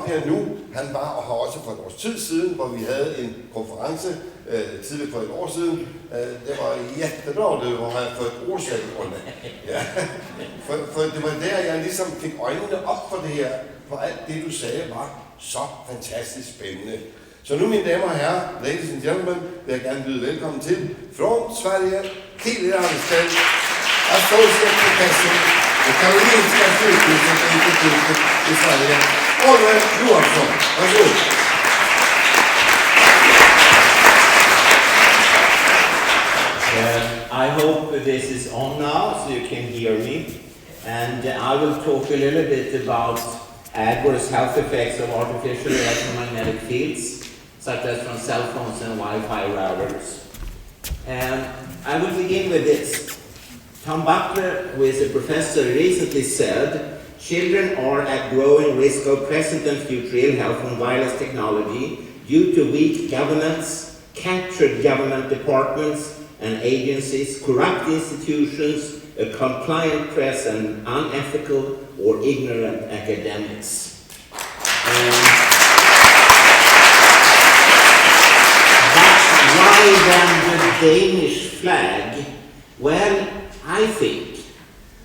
her nu, han var og har også for et års tid siden, hvor vi havde en konference tidligere for et år siden. Det var jättebra, det var for et år siden, Olle. Ja. For det var der, jeg ligesom fik øjnene op for det her, for alt det, du sagde, var så fantastisk spændende. Så nu, mine damer og herrer, ladies and gentlemen, vil jeg gerne byde velkommen til fra Sverige, helt i Arnstad, Associate Professor ved Karolinska sjukhuset i Sverige, Olle Johansson. Varsågod. I hope this is on now, so you can hear me. And I will talk a little bit about adverse health effects of artificial electromagnetic fields, such as from cell phones and Wi-Fi routers. I will begin with this. Tom Butler, who is a professor, recently said, children are at growing risk of present and future ill health from wireless technology due to weak governance, captured government departments and agencies, corrupt institutions, a compliant press, and unethical or ignorant academics. But why then the Danish flag? Well, I think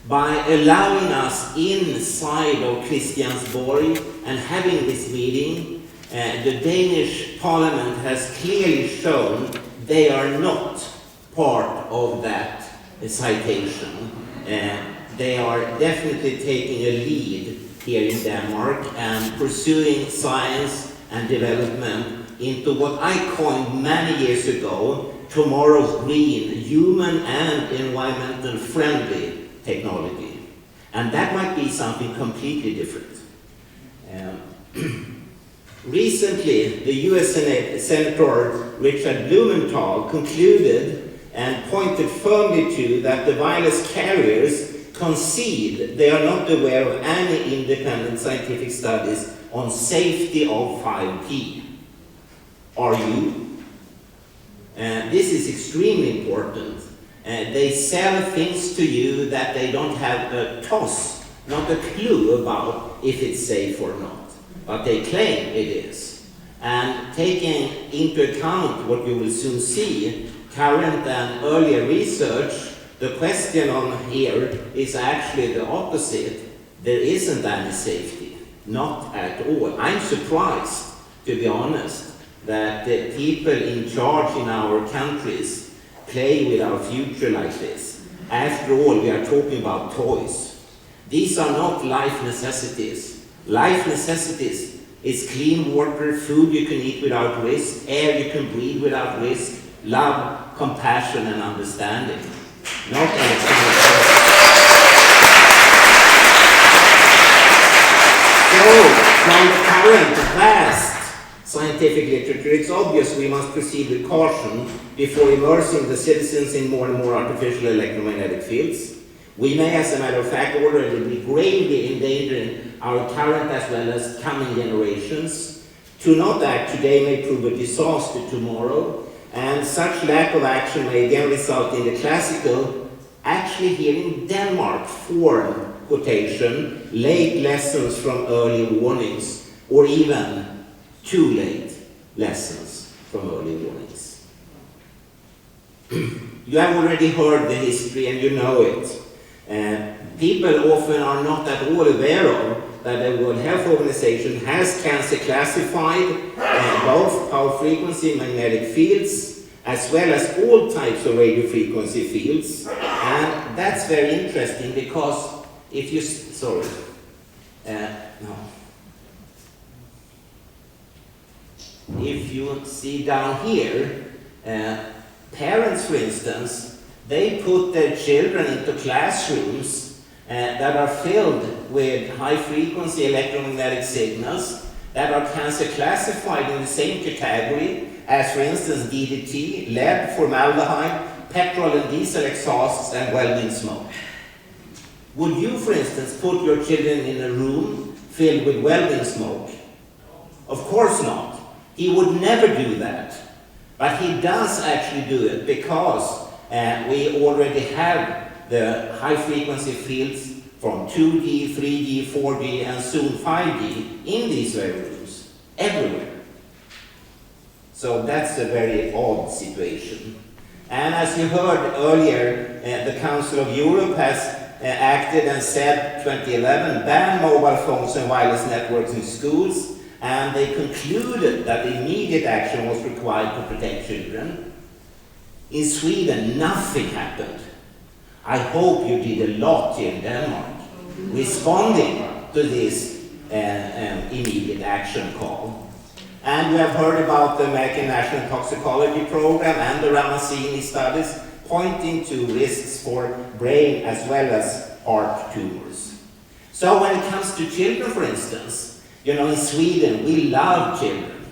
by allowing us inside of Christiansborg and having this meeting, the Danish parliament has clearly shown they are not part of that citation. They are definitely taking a lead here in Denmark and pursuing science and development into what I coined many years ago, tomorrow's green, human and environmental friendly technology. And that might be something completely different. Recently, the US Senator Richard Blumenthal concluded and pointed firmly to that the wireless carriers concede they are not aware of any independent scientific studies on safety of 5G. Are you? This is extremely important. They sell things to you that they don't have a toss, not a clue about if it's safe or not. But they claim it is. And taking into account what you will soon see, current and earlier research, the question on here is actually the opposite. There isn't any safety, not at all. I'm surprised, to be honest, that the people in charge in our countries play with our future like this. After all, we are talking about toys. These are not life necessities. Life necessities is clean water, food you can eat without risk, air you can breathe without risk, love, compassion and understanding. Not electronic. So, from the current vast scientific literature, it's obvious we must proceed with caution before immersing the citizens in more and more artificial electromagnetic fields. We may, as a matter of fact, already be gravely endangering our current as well as coming generations. To not act today may prove a disaster tomorrow, and such lack of action may again result in the classical, actually here in Denmark, form quotation, late lessons from early warnings, or even too late lessons from early warnings. You have already heard the history and you know it. People often are not at all aware of that the World Health Organization has cancer classified both power frequency magnetic fields as well as all types of radio frequency fields. And that's very interesting because if you, if you see down here, parents, for instance, they put their children into classrooms that are filled with high-frequency electromagnetic signals that are cancer classified in the same category as, for instance, DDT, lead, formaldehyde, petrol and diesel exhausts, and welding smoke. Would you, for instance, put your children in a room filled with welding smoke? Of course not. He would never do that. But he does actually do it because we already have the high-frequency fields from 2G, 3G, 4G, and soon 5G in these very rooms. everywhere. So that's a very odd situation. And as you heard earlier, the Council of Europe has acted and said 2011 ban mobile phones and wireless networks in schools, and they concluded that immediate action was required to protect children. In Sweden, nothing happened. I hope you did a lot here in Denmark, responding to this immediate action call. And you have heard about the American National Toxicology Program and the Ramazzini studies pointing to risks for brain as well as heart tumors. So when it comes to children, for instance, you know, in Sweden, we love children.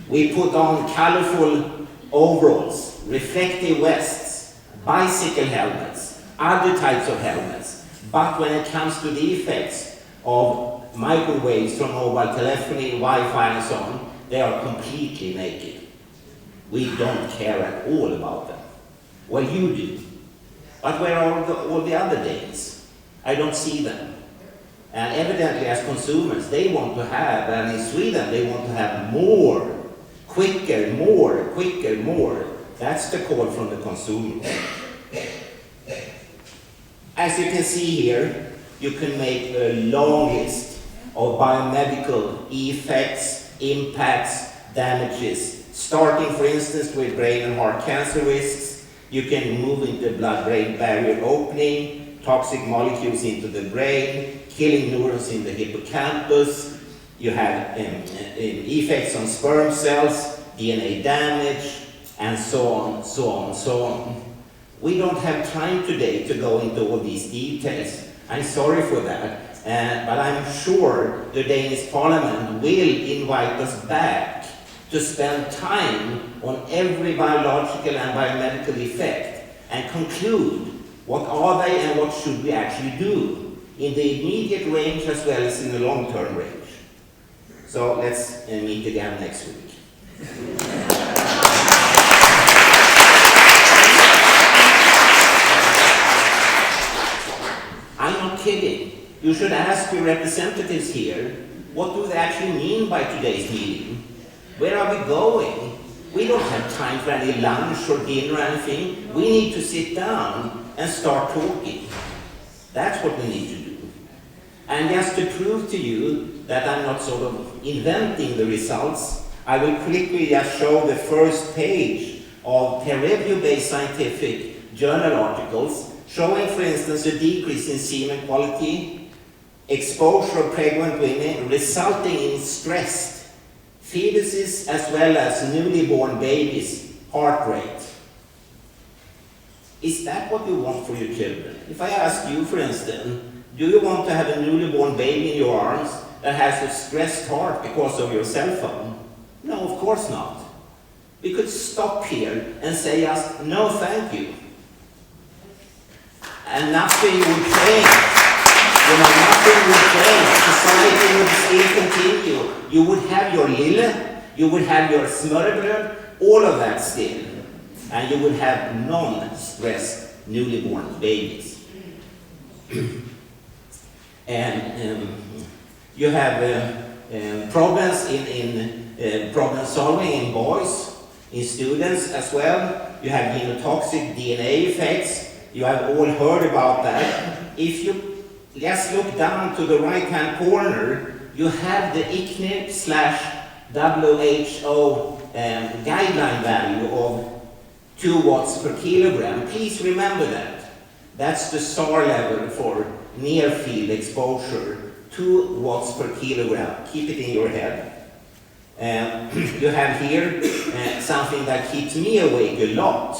We put on colorful overalls, reflective vests, bicycle helmets, other types of helmets. But when it comes to the effects of microwaves from mobile telephony, Wi-Fi and so on, they are completely naked. We don't care at all about them. Well, you do. But where are all the other Danes? I don't see them. And evidently as consumers, they want to have, and in Sweden, they want to have more, quicker, more, quicker, more. That's the call from the consumer. As you can see here, you can make a long list of biomedical effects, impacts, damages, starting for instance with brain and heart cancer risks. You can move into blood-brain barrier opening, toxic molecules into the brain, killing neurons in the hippocampus. You have effects on sperm cells, DNA damage, and so on, so on, so on. We don't have time today to go into all these details. I'm sorry for that, but I'm sure the Danish Parliament will invite us back to spend time on every biological and biomedical effect and conclude what are they and what should we actually do in the immediate range as well as in the long-term range. So let's meet again next week. I'm not kidding. You should ask your representatives here, what do they actually mean by today's meeting? Where are we going? We don't have time for any lunch or dinner or anything. We need to sit down and start talking. That's what we need to do. And just to prove to you that I'm not sort of inventing the results, I will quickly just show the first page of peer-review-based scientific journal articles showing, for instance, a decrease in semen quality, exposure of pregnant women resulting in stressed fetuses as well as newly born babies' heart rate. Is that what you want for your children? If I ask you, for instance, do you want to have a newly born baby in your arms that has a stressed heart because of your cell phone? No, of course not. We could stop here and say just, no thank you. And nothing would change. You know, nothing would change. Society would still continue. You would have your lille, you would have your smørrebrød, all of that still. And you would have non-stressed newly born babies. And you have problems in problem solving in boys, in students as well. You have genotoxic DNA effects. You have all heard about that. If you just look down to the right-hand corner, you have the ICNIRP/WHO guideline value of 2 watts per kilogram. Please remember that. That's the SAR level for near-field exposure, 2 watts per kilogram. Keep it in your head. You have here something that keeps me awake a lot,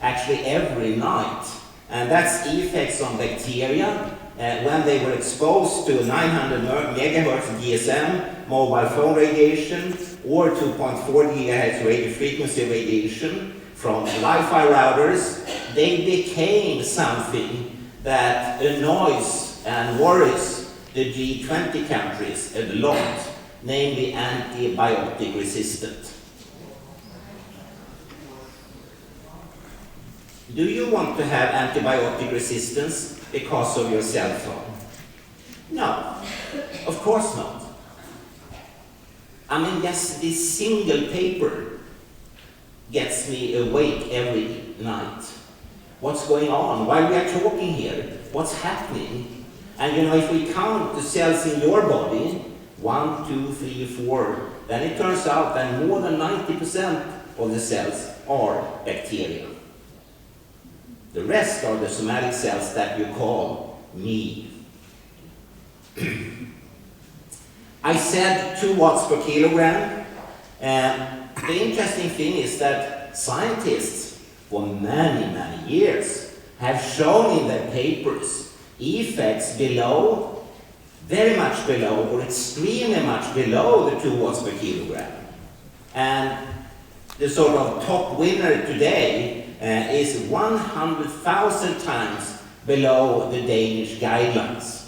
actually every night, and that's effects on bacteria when they were exposed to 900 megahertz GSM mobile phone radiation or 2.4 gigahertz radio frequency radiation from Wi-Fi routers. They became something that annoys and worries the G20 countries a lot, namely antibiotic resistant. Do you want to have antibiotic resistance because of your cell phone? No, of course not. I mean, just this single paper gets me awake every night. What's going on? While we are talking here, what's happening? And you know, if we count the cells in your body, 1, 2, 3, 4, then it turns out that more than 90% of the cells are bacteria. The rest are the somatic cells that you call me. I said 2 watts per kilogram. The interesting thing is that scientists for many, many years have shown in their papers effects below, very much below, or extremely much below the 2 watts per kilogram. And the sort of top winner today is 100,000 times below the Danish guidelines.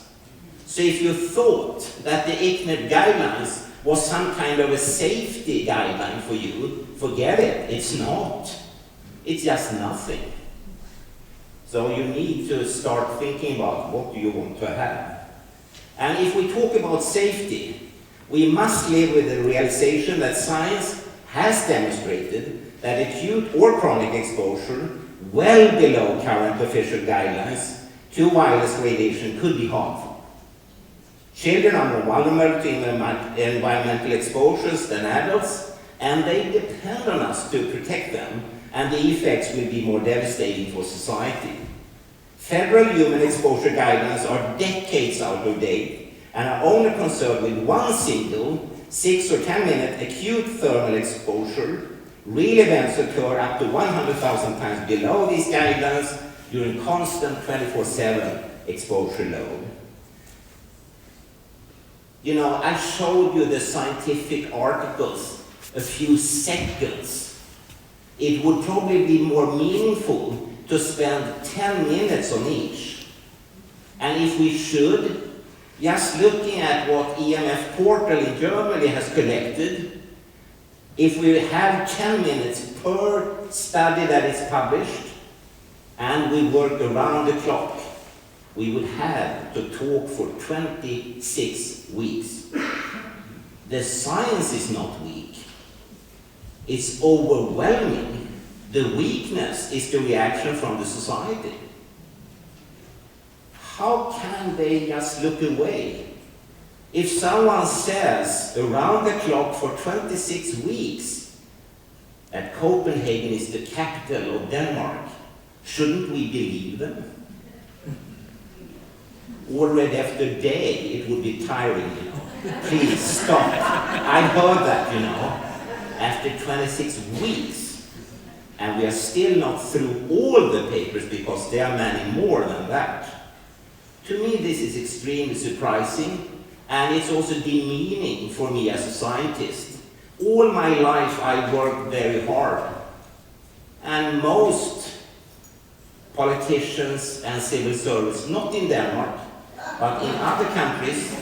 So if you thought that the ICNIRP guidelines was some kind of a safety guideline for you, forget it, it's not. It's just nothing. So you need to start thinking about what do you want to have. And if we talk about safety, we must live with the realization that science has demonstrated that acute or chronic exposure well below current official guidelines to wireless radiation could be harmful. Children are more vulnerable to environmental exposures than adults, and they depend on us to protect them, and the effects will be more devastating for society. Federal human exposure guidelines are decades out of date and are only concerned with one single 6 or 10 minute acute thermal exposure. Real events occur up to 100,000 times below these guidelines during constant 24/7 exposure load. You know, I showed you the scientific articles a few seconds. It would probably be more meaningful to spend 10 minutes on each. And if we should, just looking at what EMF Portal in Germany has collected, if we have 10 minutes per study that is published, and we work around the clock, we would have to talk for 26 weeks. The science is not weak. It's overwhelming. The weakness is the reaction from the society. How can they just look away? If someone says around the clock for 26 weeks that Copenhagen is the capital of Denmark, shouldn't we believe them? Already after a day, it would be tiring, you know. Please stop. I heard that, you know, after 26 weeks. And we are still not through all the papers because there are many more than that. To me, this is extremely surprising. And it's also demeaning for me as a scientist. All my life I worked very hard. And most politicians and civil servants, not in Denmark, but in other countries,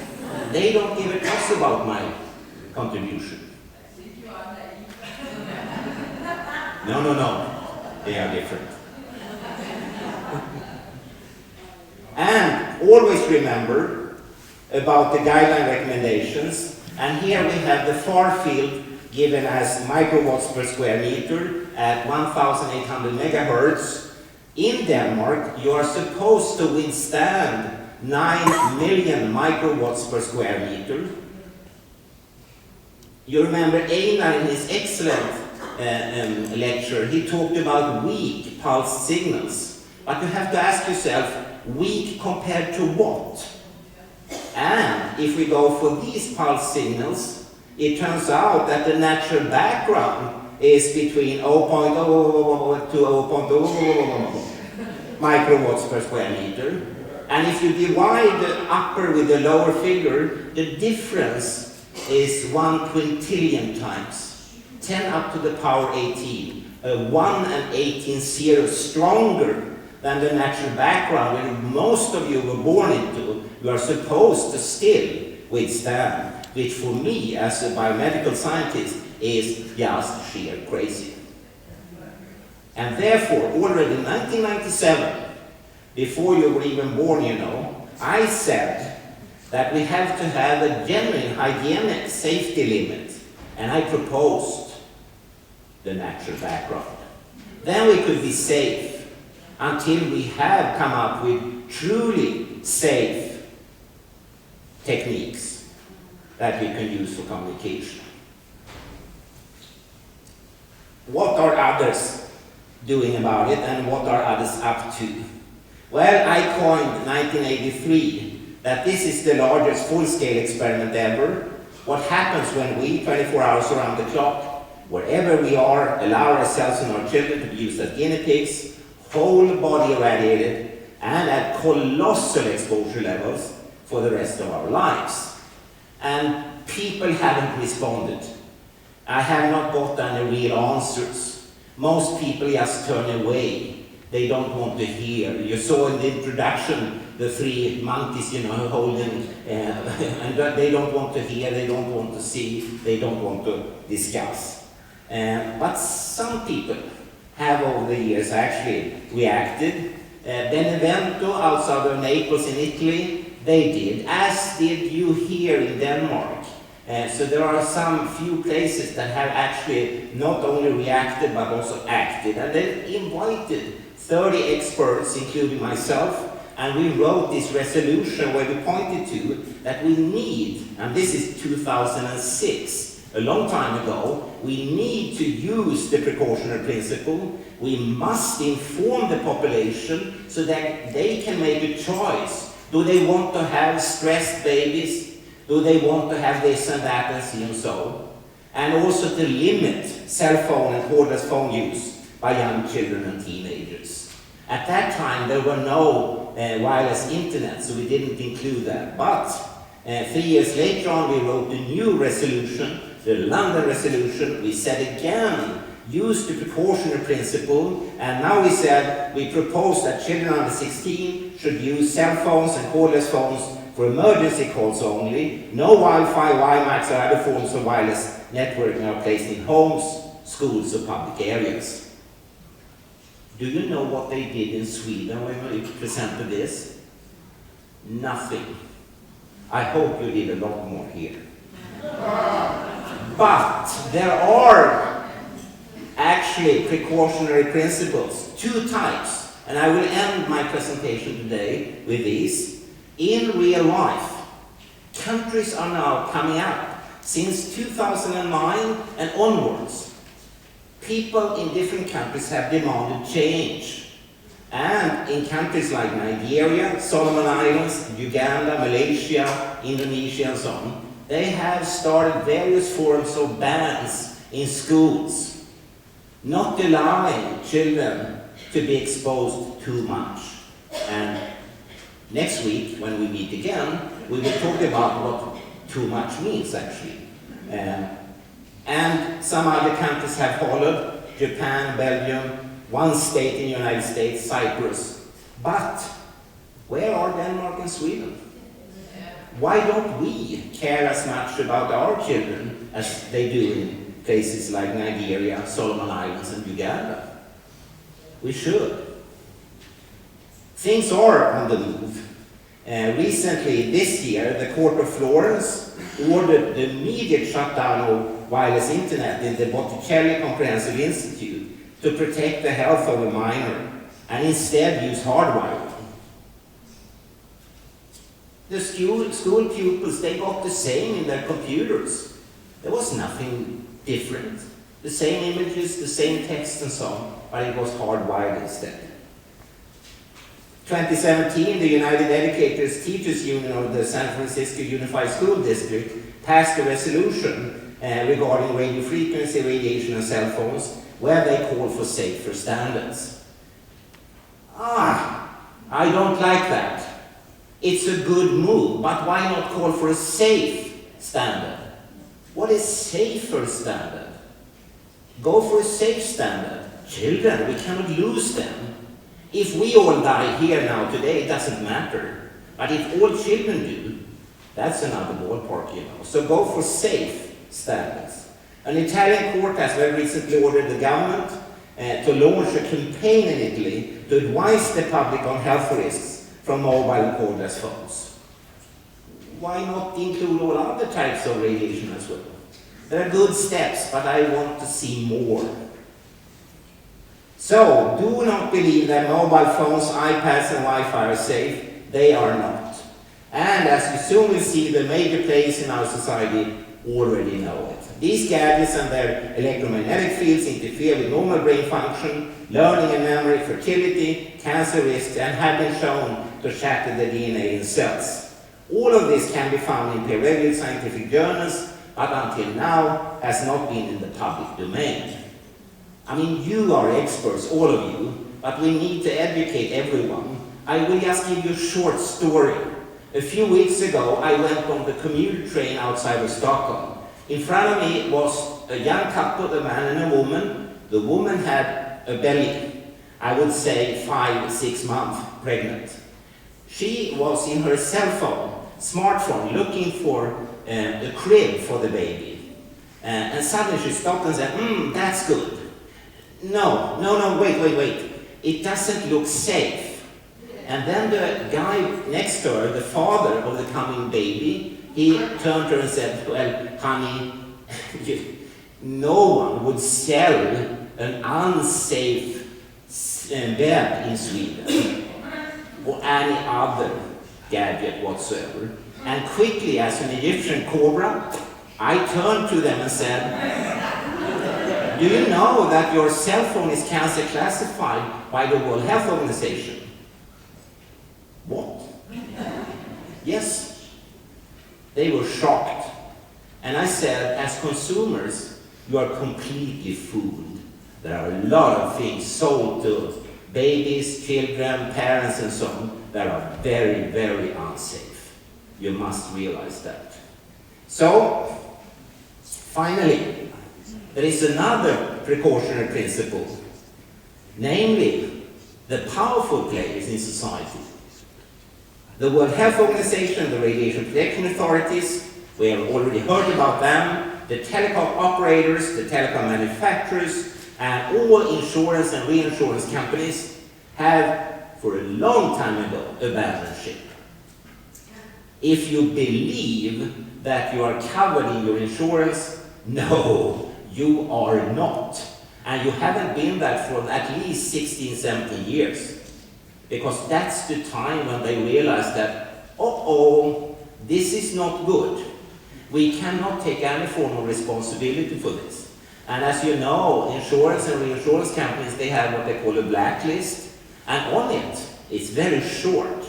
they don't give a toss about my contribution. No. They are different. And always remember about the guideline recommendations, and here we have the far field given as microwatts per square meter at 1,800 megahertz. In Denmark, you are supposed to withstand 9 million microwatts per square meter. You remember Einar in his excellent lecture, he talked about weak pulse signals. But you have to ask yourself, weak compared to what? And if we go for these pulse signals, it turns out that the natural background is between 0.0 to 0.0 microwatts per square meter. And if you divide the upper with the lower figure, the difference is 1 quintillion times. 10 up to the power 18. 1 and 18 zeros stronger than the natural background where most of you were born into, you are supposed to still withstand, which for me as a biomedical scientist is just sheer crazy. And therefore, already in 1997, before you were even born, you know, I said that we have to have a genuine hygienic safety limit and I proposed the natural background. Then we could be safe until we have come up with truly safe techniques that we can use for communication. What are others doing about it, and what are others up to? Well, I coined in 1983 that this is the largest full-scale experiment ever. What happens when we, 24 hours around the clock, wherever we are, allow ourselves and our children to be used as guinea pigs, whole body irradiated, and at colossal exposure levels for the rest of our lives. And people haven't responded. I have not got any real answers. Most people just turn away. They don't want to hear. You saw in the introduction the three monkeys, holding, and they don't want to hear, they don't want to see, they don't want to discuss. But some people have over the years actually reacted. Benevento outside of Naples in Italy, they did, as did you here in Denmark. So there are some few places that have actually not only reacted but also acted. And they invited 30 experts, including myself, and we wrote this resolution where we pointed to that we need, and this is 2006, a long time ago, we need to use the precautionary principle. We must inform the population so that they can make a choice. Do they want to have stressed babies? Do they want to have this and that and so and so? And also to limit cell phone and cordless phone use by young children and teenagers. At that time, there were no wireless internet, so we didn't include that. But 3 years later on, we wrote a new resolution, the London resolution. We said again, use the precautionary principle, and now we said, we propose that children under 16 should use cell phones and cordless phones for emergency calls only. No Wi-Fi, WiMAX, or other forms of wireless networking are placed in homes, schools, or public areas. Do you know what they did in Sweden when we presented this? Nothing. I hope you did a lot more here. But there are actually precautionary principles, two types, and I will end my presentation today with these. In real life, countries are now coming up since 2009 and onwards. People in different countries have demanded change. And in countries like Nigeria, Solomon Islands, Uganda, Malaysia, Indonesia, and so on, they have started various forms of bans in schools, not allowing children to be exposed too much. And next week, when we meet again, we will talk about what too much means, actually. And some other countries have followed, Japan, Belgium, one state in the United States, Cyprus. But where are Denmark and Sweden? Why don't we care as much about our children as they do in places like Nigeria, Solomon Islands, and Uganda? We should. Things are on the move. Recently, this year, the Court of Florence ordered the immediate shutdown of wireless internet in the Botticelli Comprehensive Institute to protect the health of a minor and instead use hardwiring. The school pupils, they got the same in their computers. There was nothing different. The same images, the same text and so on, but it was hardwired instead. 2017, the United Educators Teachers Union of the San Francisco Unified School District passed a resolution regarding radio frequency, radiation, and cell phones, where they call for safer standards. I don't like that. It's a good move, but why not call for a safe standard? What is safer standard? Go for a safe standard. Children, we cannot lose them. If we all die here now today, it doesn't matter. But if all children do, that's another ballpark, So go for safe standards. An Italian court has very recently ordered the government to launch a campaign in Italy to advise the public on health risks from mobile and cordless phones. Why not include all other types of radiation as well? There are good steps, but I want to see more. So, do not believe that mobile phones, iPads and Wi-Fi are safe. They are not. And as you soon will see, the major players in our society already know it. These gadgets and their electromagnetic fields interfere with normal brain function, learning and memory, fertility, cancer risks, and have been shown to shatter the DNA in cells. All of this can be found in peer-reviewed scientific journals, but until now has not been in the public domain. I mean, you are experts, all of you, but we need to educate everyone. I will just give you a short story. A few weeks ago, I went on the commuter train outside of Stockholm. In front of me was a young couple, a man and a woman. The woman had a belly, I would say 5-6 months pregnant. She was in her cell phone, smartphone, looking for a crib for the baby. And suddenly she stopped and said, that's good. No, wait. It doesn't look safe. And then the guy next to her, the father of the coming baby, he turned to her and said, well, honey, no one would sell an unsafe bed in Sweden or any other gadget whatsoever. And quickly, as an Egyptian cobra, I turned to them and said, do you know that your cell phone is cancer classified by the World Health Organization? What? Yes. They were shocked. And I said, as consumers, you are completely fooled. There are a lot of things sold to babies, children, parents, and so on that are very, very unsafe. You must realize that. So, finally, there is another precautionary principle, namely the powerful players in society. The World Health Organization, the Radiation Protection Authorities, we have already heard about them, the telecom operators, the telecom manufacturers, and all insurance and reinsurance companies have, for a long time ago, abandoned ship. If you believe that you are covered in your insurance, no, you are not. And you haven't been that for at least 16, 17 years. Because that's the time when they realized that, this is not good. We cannot take any form of responsibility for this. And as you know, insurance and reinsurance companies, they have what they call a blacklist. And on it, it's very short.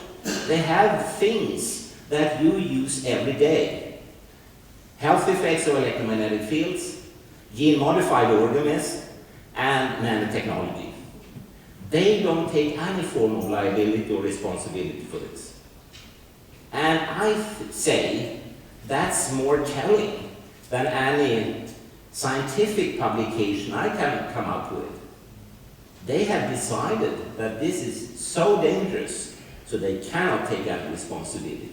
They have things that you use every day. Health effects of electromagnetic fields, gene-modified organisms, and nanotechnology. They don't take any form of liability or responsibility for this. And I say that's more telling than any scientific publication I can come up with. They have decided that this is so dangerous, so they cannot take any responsibility.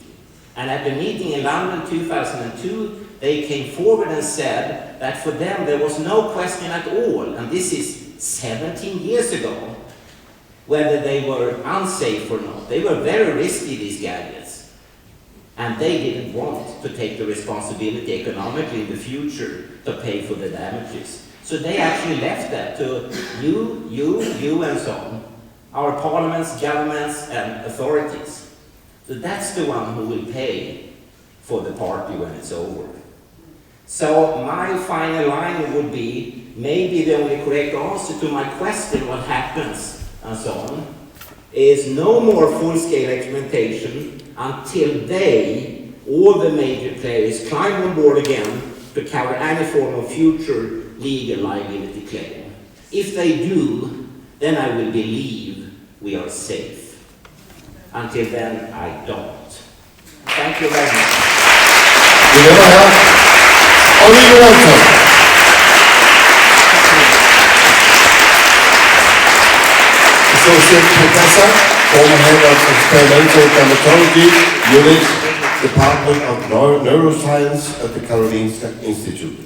And at the meeting in London 2002, they came forward and said that for them there was no question at all, and this is 17 years ago, whether they were unsafe or not. They were very risky, these gadgets. And they didn't want to take the responsibility economically in the future to pay for the damages. So they actually left that to you and so on, our parliaments, governments, and authorities. So that's the one who will pay for the party when it's over. So my final line would be, maybe the only correct answer to my question, what happens and so on, is no more full-scale experimentation until they, all the major players, climb on board again to cover any form of future legal liability claim. If they do, then I will believe we are safe. Until then, I don't. Thank you very much. Olle Johansson. Associate Professor, former Head of Experimental Dermatology Unit, Department of Neuroscience at the Karolinska Institute.